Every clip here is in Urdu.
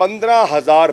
15,000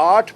8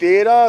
13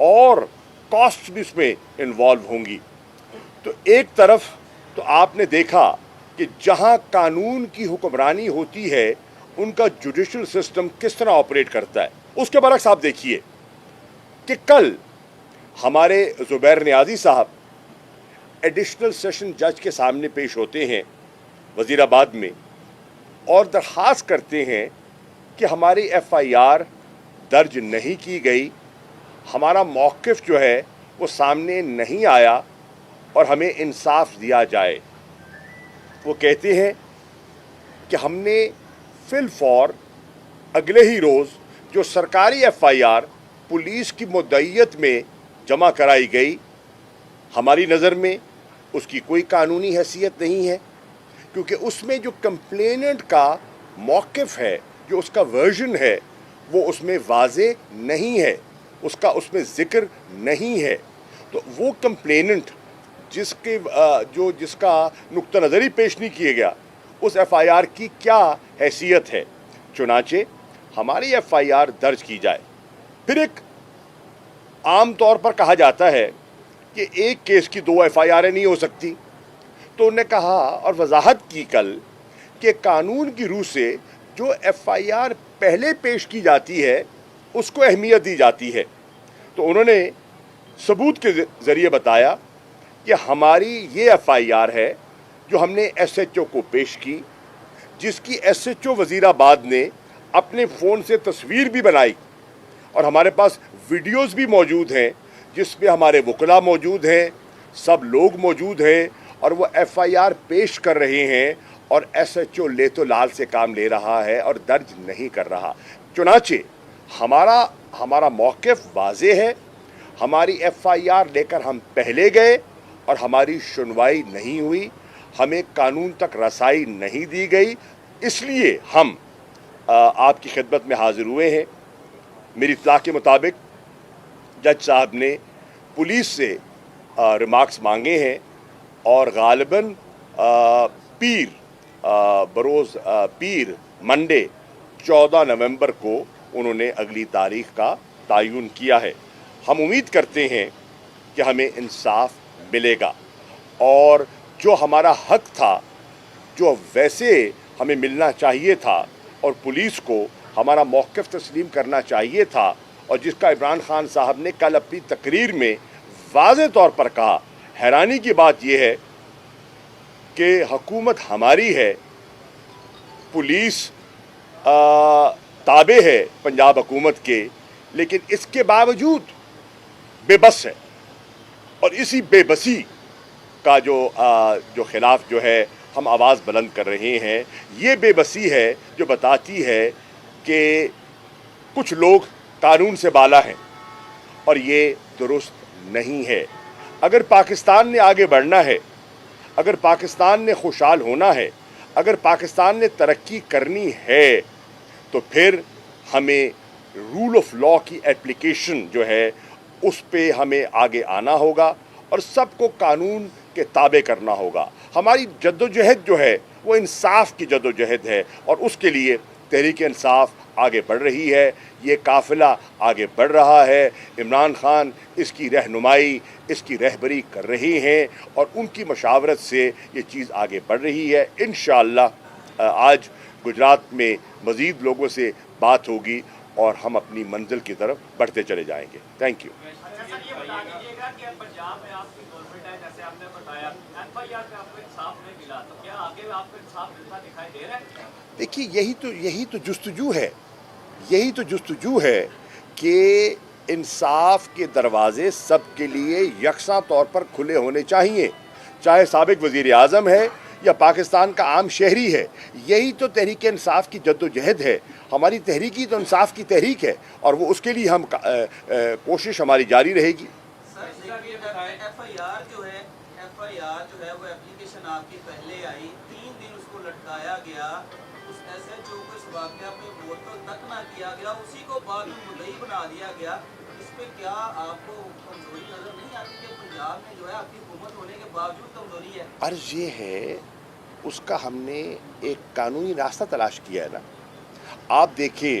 اور کاسٹ بھی اس میں انوالو ہوں گی. تو ایک طرف تو آپ نے دیکھا کہ جہاں قانون کی حکمرانی ہوتی ہے ان کا جوڈیشل سسٹم کس طرح آپریٹ کرتا ہے. اس کے برعکس آپ دیکھیے کہ کل ہمارے زبیر نیازی صاحب ایڈیشنل سیشن جج کے سامنے پیش ہوتے ہیں وزیر آباد میں اور درخواست کرتے ہیں کہ ہماری ایف آئی آر درج نہیں کی گئی, ہمارا موقف جو ہے وہ سامنے نہیں آیا اور ہمیں انصاف دیا جائے. وہ کہتے ہیں کہ ہم نے فی الفور اگلے ہی روز جو سرکاری ایف آئی آر پولیس کی مدعیت میں جمع کرائی گئی, ہماری نظر میں اس کی کوئی قانونی حیثیت نہیں ہے, کیونکہ اس میں جو کمپلیننٹ کا موقف ہے, جو اس کا ورژن ہے, وہ اس میں واضح نہیں ہے, اس میں ذکر نہیں ہے. تو وہ کمپلیننٹ جس کا نقطہ نظری پیش نہیں کیے گیا, اس ایف آئی آر کی کیا حیثیت ہے. چنانچہ ہماری ایف آئی آر درج کی جائے. پھر ایک عام طور پر کہا جاتا ہے کہ ایک کیس کی 2 ایف آئی آریں نہیں ہو سکتی. تو انہوں نے کہا اور وضاحت کی کل کہ قانون کی روح سے جو ایف آئی آر پہلے پیش کی جاتی ہے اس کو اہمیت دی جاتی ہے. تو انہوں نے ثبوت کے ذریعے بتایا کہ ہماری یہ ایف آئی آر ہے جو ہم نے ایس ایچ او کو پیش کی, جس کی ایس ایچ او وزیر آباد نے اپنے فون سے تصویر بھی بنائی, اور ہمارے پاس ویڈیوز بھی موجود ہیں جس پہ ہمارے وکلاء موجود ہیں, سب لوگ موجود ہیں, اور وہ ایف آئی آر پیش کر رہے ہیں اور ایس ایچ او لے تو لال سے کام لے رہا ہے اور درج نہیں کر رہا. چنانچہ ہمارا موقف واضح ہے. ہماری ایف آئی آر لے کر ہم پہلے گئے اور ہماری سنوائی نہیں ہوئی, ہمیں قانون تک رسائی نہیں دی گئی, اس لیے ہم آپ کی خدمت میں حاضر ہوئے ہیں. میری اطلاع کے مطابق جج صاحب نے پولیس سے ریمارکس مانگے ہیں اور غالباً بروز پیر منڈے 14 نومبر کو انہوں نے اگلی تاریخ کا تعین کیا ہے. ہم امید کرتے ہیں کہ ہمیں انصاف ملے گا اور جو ہمارا حق تھا, جو ویسے ہمیں ملنا چاہیے تھا اور پولیس کو ہمارا موقف تسلیم کرنا چاہیے تھا, اور جس کا عمران خان صاحب نے کل اپنی تقریر میں واضح طور پر کہا. حیرانی کی بات یہ ہے کہ حکومت ہماری ہے, پولیس تابع ہے پنجاب حکومت کے, لیکن اس کے باوجود بے بس ہے, اور اسی بے بسی کا جو خلاف جو ہے ہم آواز بلند کر رہے ہیں. یہ بے بسی ہے جو بتاتی ہے کہ کچھ لوگ قانون سے بالا ہیں, اور یہ درست نہیں ہے. اگر پاکستان نے آگے بڑھنا ہے, اگر پاکستان نے خوشحال ہونا ہے, اگر پاکستان نے ترقی کرنی ہے, تو پھر ہمیں رول آف لا کی اپلیکیشن جو ہے اس پہ ہمیں آگے آنا ہوگا اور سب کو قانون کے تابع کرنا ہوگا. ہماری جدوجہد جو ہے وہ انصاف کی جدوجہد ہے, اور اس کے لیے تحریک انصاف آگے بڑھ رہی ہے. یہ قافلہ آگے بڑھ رہا ہے. عمران خان اس کی رہنمائی, اس کی رہبری کر رہے ہیں, اور ان کی مشاورت سے یہ چیز آگے بڑھ رہی ہے. انشاءاللہ آج گجرات میں مزید لوگوں سے بات ہوگی اور ہم اپنی منزل کی طرف بڑھتے چلے جائیں گے. Thank you. دیکھیے یہی تو جستجو ہے کہ انصاف کے دروازے سب کے لیے یکساں طور پر کھلے ہونے چاہیے, چاہے سابق وزیر اعظم ہے یا پاکستان کا عام شہری ہے. یہی تو تحریک انصاف کی جدوجہد ہے. ہماری تحریک ہی تو انصاف کی تحریک ہے, اور وہ اس کے لیے ہم کوشش ہماری جاری رہے گی. ایف آئی آر جو ہے وہ اپلیکیشن آپ کی پہلے آئی, 3 دن اس کو لٹکایا گیا, اس ایس ایچ او کو اس واقعہ پہ معطل تک نہ کیا گیا, اسی کو بعد میں مدعی بنا دیا گیا. اس پہ کیا آپ کو کمزوری نظر نہیں آتی کہ پنجاب میں جو ہے آپ کی حکومت ہونے کے باوجود کمزوری ہے؟ عرض یہ ہے اس کا ہم نے ایک قانونی راستہ تلاش کیا ہے نا. آپ دیکھیں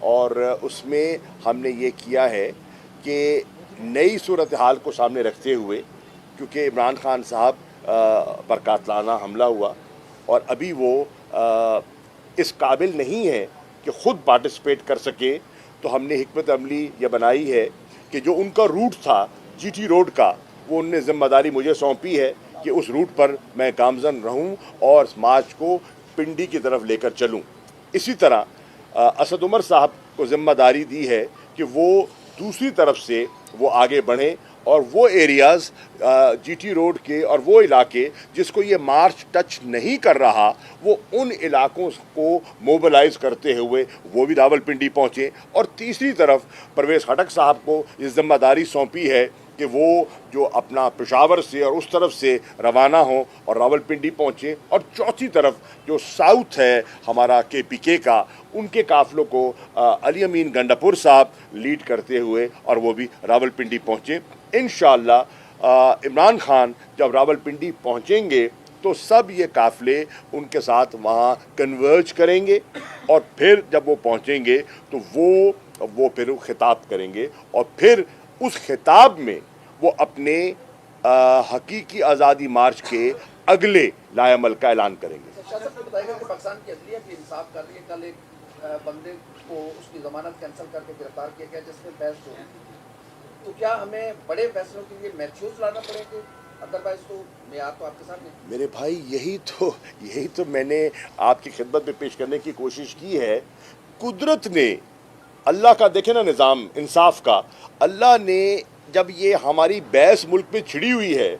اور اس میں ہم نے یہ کیا ہے کہ نئی صورتحال کو سامنے رکھتے ہوئے، کیونکہ عمران خان صاحب پر قاتلانہ حملہ ہوا اور ابھی وہ اس قابل نہیں ہے کہ خود پارٹیسپیٹ کر سکے، تو ہم نے حکمت عملی یہ بنائی ہے کہ جو ان کا روٹ تھا جی ٹی روڈ کا، وہ ان نے ذمہ داری مجھے سونپی ہے کہ اس روٹ پر میں گامزن رہوں اور مارچ کو پنڈی کی طرف لے کر چلوں۔ اسی طرح اسد عمر صاحب کو ذمہ داری دی ہے کہ وہ دوسری طرف سے وہ آگے بڑھیں اور وہ ایریاز جی ٹی روڈ کے اور وہ علاقے جس کو یہ مارچ ٹچ نہیں کر رہا، وہ ان علاقوں کو موبلائز کرتے ہوئے وہ بھی راول پنڈی پہنچیں۔ اور تیسری طرف پرویز خٹک صاحب کو یہ ذمہ داری سونپی ہے کہ وہ جو اپنا پشاور سے اور اس طرف سے روانہ ہوں اور راول پنڈی پہنچیں، اور چوتھی طرف جو ساؤتھ ہے ہمارا کے پی کے کا، ان کے قافلوں کو علی امین گنڈاپور صاحب لیڈ کرتے ہوئے اور وہ بھی راول پنڈی پہنچیں۔ انشاءاللہ عمران خان جب راول پنڈی پہنچیں گے تو سب یہ قافلے ان کے ساتھ وہاں کنورج کریں گے، اور پھر جب وہ پہنچیں گے تو وہ پھر خطاب کریں گے، اور پھر اس خطاب میں وہ اپنے حقیقی آزادی مارچ کے اگلے لائے عمل کا اعلان کریں گے۔ شاہ صاحب کو بتائیے گا کہ پاکستان کی عدلیہ بھی انصاف کر رہی ہے۔ کل ایک بندے کو اس کی ضمانت کینسل کر کے گرفتار کیا گیا جس میں بحث ہوئی، تو کیا ہمیں بڑے فیصلوں کے لیے میچیورز لانا پڑے گا؟ ادروائز تو معیار تو آپ کے سامنے۔ میرے بھائی یہی تو میں نے آپ کی خدمت میں پیش کرنے کی کوشش کی ہے۔ قدرت نے، اللہ کا دیکھیں نا نظام انصاف کا، اللہ نے جب یہ ہماری بحث ملک میں چھڑی ہوئی ہے،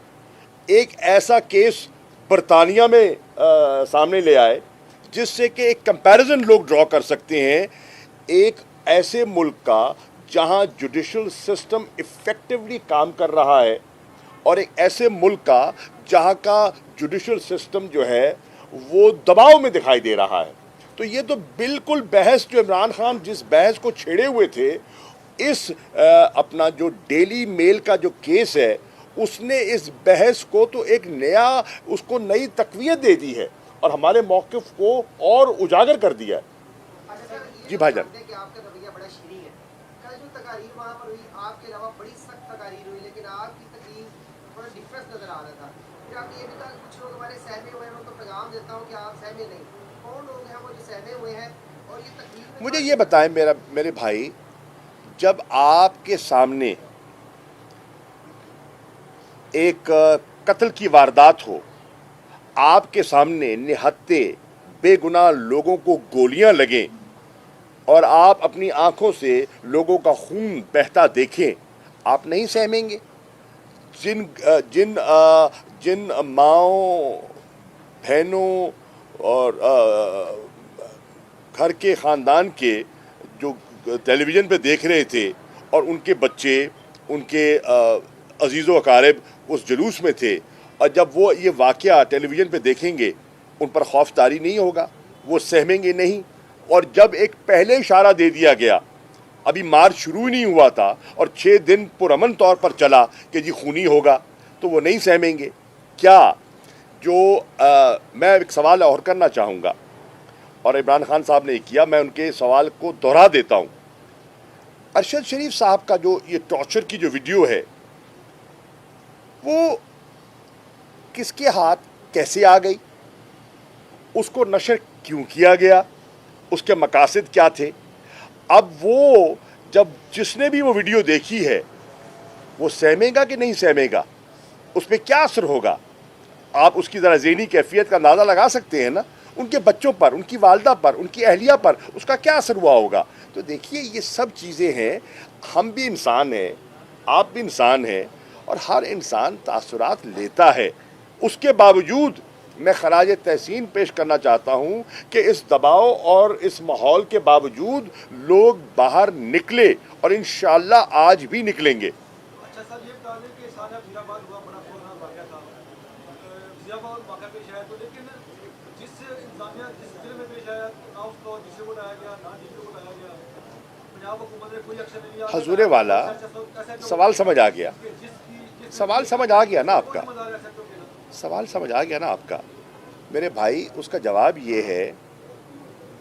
ایک ایسا کیس برطانیہ میں سامنے لے آئے جس سے کہ ایک کمپیریزن لوگ ڈرا کر سکتے ہیں، ایک ایسے ملک کا جہاں جوڈیشل سسٹم ایفیکٹولی کام کر رہا ہے، اور ایک ایسے ملک کا جہاں کا جوڈیشل سسٹم جو ہے وہ دباؤ میں دکھائی دے رہا ہے۔ تو یہ تو بالکل بحث جو عمران خان جس بحث کو چھیڑے ہوئے تھے، اس اپنا جو ڈیلی میل کا جو کیس ہے، اس نے اس بحث کو تو ایک نیا، اس کو نئی تقویت دے دی ہے اور ہمارے موقف کو اور اجاگر کر دیا ہے۔ جی بھائی جان، کہ آپ کا رویہ بڑا شریر ہے۔ کل جو تقاریر وہاں پر ہوئی، آپ کے علاوہ بڑی سخت تقاریر ہوئی، لیکن آپ کی تقریر تھوڑا ڈفرینس نظر آ رہا تھا۔ پھر آپ نے یہ بھی کہا کہ کچھ لوگ ہمارے سہمے ہوئے ہیں، ان کو پیغام دیتا ہوں کہ آپ سہمے نہیں۔ کون لوگ ہیں وہ جو سہمے ہوئے ہیں؟ اور یہ تقریر مجھے یہ بتائیں میرے بھائی، جب آپ کے سامنے ایک قتل کی واردات ہو، آپ کے سامنے نہتے بے گناہ لوگوں کو گولیاں لگیں اور آپ اپنی آنکھوں سے لوگوں کا خون بہتا دیکھیں، آپ نہیں سہمیں گے؟ جن ماؤں، بہنوں اور گھر کے خاندان کے جو ٹیلی ویژن پہ دیکھ رہے تھے، اور ان کے بچے، ان کے عزیز و اقارب اس جلوس میں تھے، اور جب وہ یہ واقعہ ٹیلی ویژن پہ دیکھیں گے، ان پر خوف طاری نہیں ہوگا؟ وہ سہمیں گے نہیں؟ اور جب ایک پہلے اشارہ دے دیا گیا، ابھی مارچ شروع ہی نہیں ہوا تھا اور 6 دن پرامن طور پر چلا کہ جی خونی ہوگا، تو وہ نہیں سہمیں گے کیا؟ میں ایک سوال اور کرنا چاہوں گا، اور عمران خان صاحب نے کیا، میں ان کے سوال کو دہرا دیتا ہوں۔ ارشد شریف صاحب کا جو یہ ٹارچر کی جو ویڈیو ہے، وہ کس کے ہاتھ کیسے آ گئی؟ اس کو نشر کیوں کیا گیا؟ اس کے مقاصد کیا تھے؟ اب وہ جس نے بھی وہ ویڈیو دیکھی ہے، وہ سہمے گا کہ نہیں سہمے گا؟ اس پہ کیا اثر ہوگا؟ آپ اس کی ذرا ذہنی کیفیت کا اندازہ لگا سکتے ہیں نا، ان کے بچوں پر، ان کی والدہ پر، ان کی اہلیہ پر اس کا کیا اثر ہوا ہوگا؟ تو دیکھیے، یہ سب چیزیں ہیں، ہم بھی انسان ہیں، آپ بھی انسان ہیں، اور ہر انسان تاثرات لیتا ہے۔ اس کے باوجود میں خراج تحسین پیش کرنا چاہتا ہوں کہ اس دباؤ اور اس ماحول کے باوجود لوگ باہر نکلے، اور انشاءاللہ آج بھی نکلیں گے۔ اچھا صاحب، یہ بتا دیں کہ سارا وزیر آباد ہوا، بڑا خوفناک واقعہ تھا، وزیر آباد واقعہ پیش آیا، تو لیکن جس انتظامیہ جس ضلع میں پیش آیا، نہ اس کو ڈی سی کو لایا گیا، نہ ڈی سی کو لایا گیا، پنجاب حکومت نے کوئی ایکشن نہیں لیا۔ حضور والا، سوال سمجھ آ گیا، سوال سمجھ آ گیا نا آپ کا، سوال سمجھ آ گیا نا آپ کا۔ میرے بھائی، اس کا جواب یہ ہے